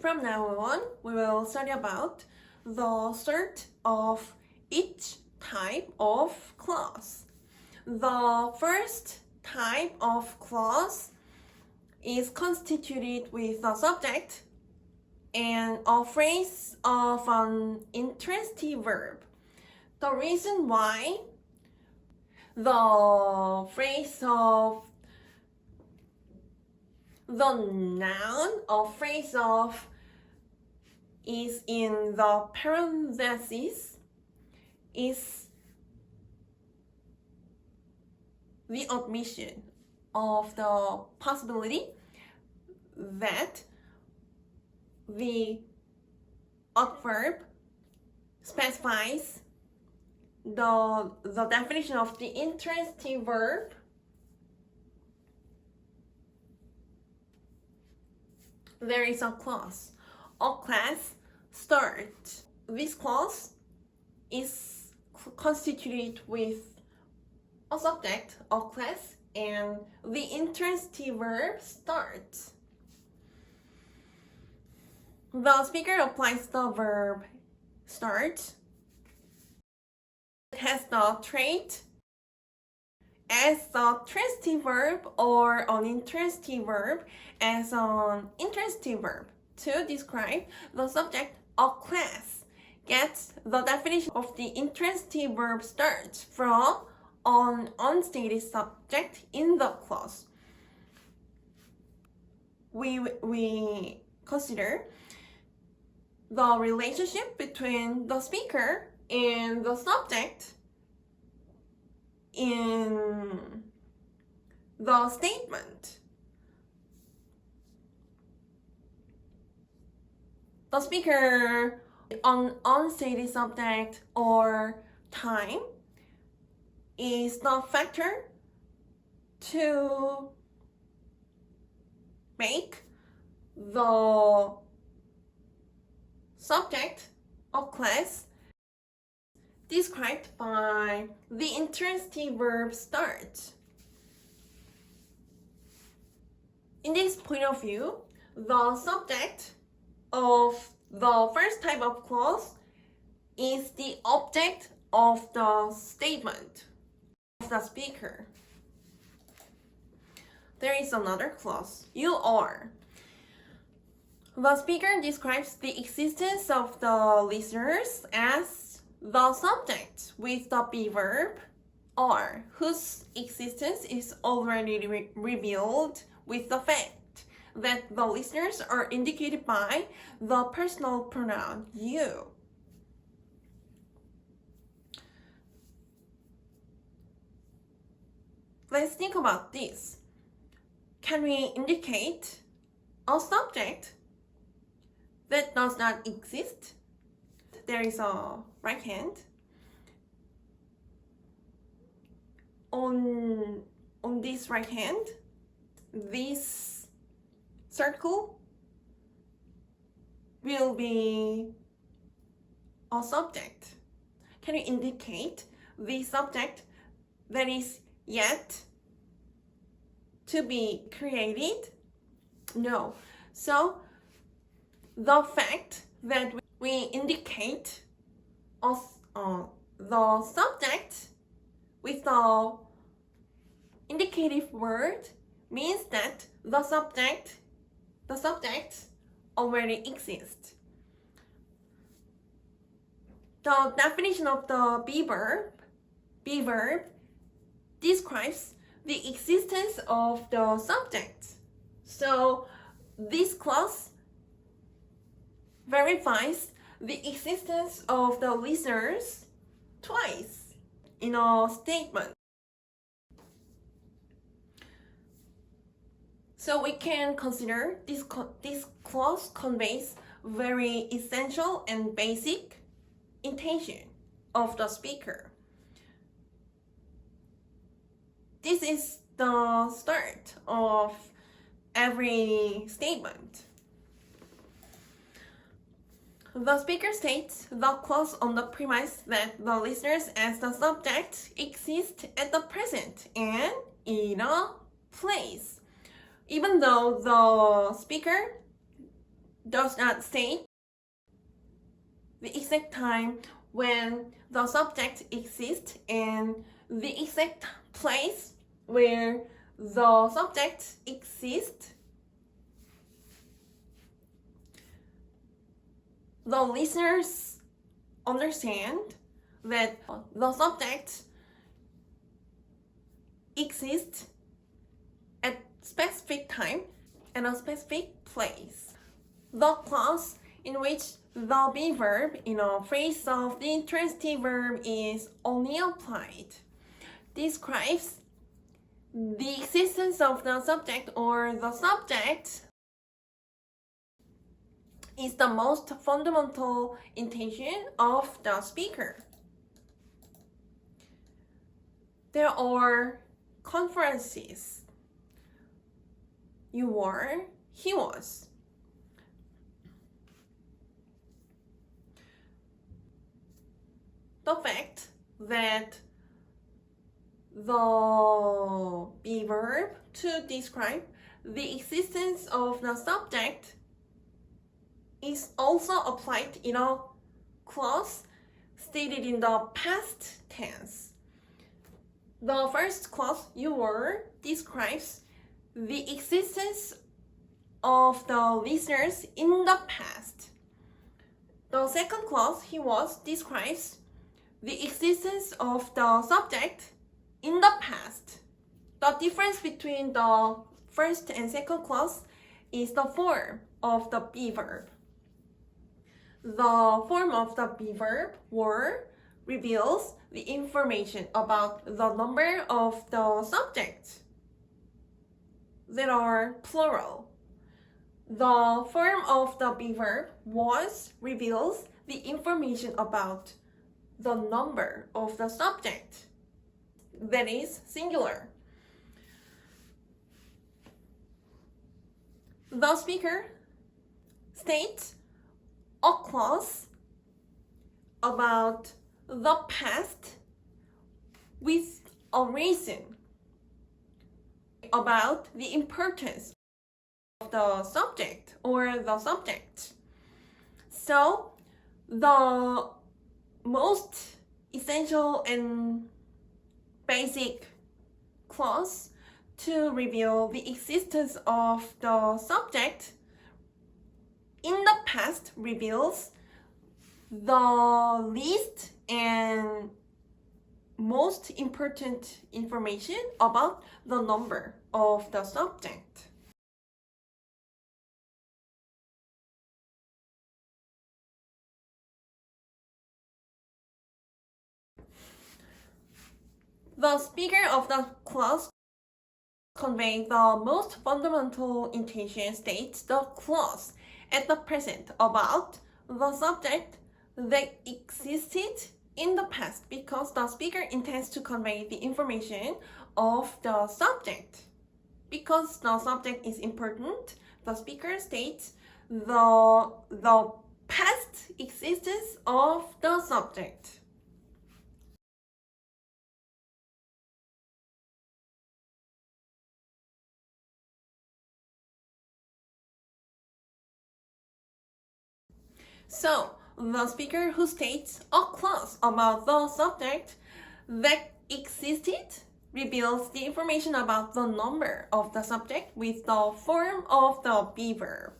From now on, we will study about the start of each type of clause. The first type of clause is constituted with a subject and a phrase of an intransitive verb. The reason why the phrase of the noun or phrase of is in the parentheses is the admission of the possibility that the adverb specifies the definition of the intransitive verb there is a clause or class start. This clause is constituted with a subject or class and the intransitive verb start. The speaker applies the verb start. It has the trait as a transitive verb or an intransitive verb as an intransitive verb to describe the subject or class. Gets the definition of the intransitive verb start from an unstated subject in the clause. We consider the relationship between the speaker and the subject in the statement. The speaker on unstated subject or time is the factor to make the subject or class described by the intransitive verb start. In this point of view, the subject of the first type of clause is the object of the statement of the speaker. There is another clause, you are. The speaker describes the existence of the listeners as the subject with the be-verb are, whose existence is already revealed with the fact that the listeners are indicated by the personal pronoun you. Let's think about this. Can we indicate a subject that does not exist? There is a right hand. On this right hand, this circle will be a subject. Can you indicate the subject that is yet to be created? No. So the fact that we indicate the subject with the indicative word means that the subject already exists. The definition of the be-verb describes the existence of the subject. So this clause verifies the existence of the listeners twice in a statement. So we can consider this clause conveys very essential and basic intention of the speaker. This is the start of every statement. The speaker states the clause on the premise that the listeners as the subject exist at the present and in a place. Even though the speaker does not state the exact time when the subject exists and the exact place where the subject exists. The listeners understand that the subject exists at specific time and a specific place. The clause in which the be-verb in a phrase of the intransitive verb is only applied describes the existence of the subject, or the subject is the most fundamental intention of the speaker. There are conferences. You were, he was. The fact that the be-verb to describe the existence of the subject is also applied in a clause stated in the past tense. The first clause, you were, describes the existence of the listeners in the past. The second clause, he was, describes the existence of the subject in the past. The difference between the first and second clause is the form of the be-verb. The form of the be-verb, were, reveals the information about the number of the subjects that are plural. The form of the be-verb, was, reveals the information about the number of the subject that is singular. The speaker states a clause about the past with a reason about the importance of the subject or the subject. So the most essential and basic clause to reveal the existence of the subject in the past reveals the least and most important information about the number of the subject. The speaker of the clause conveys the most fundamental intention states the clause at the present about the subject that existed in the past, because the speaker intends to convey the information of the subject. Because the subject is important, the speaker states the past existence of the subject. So, the speaker who states a clause about the subject that existed reveals the information about the number of the subject with the form of the be-verb.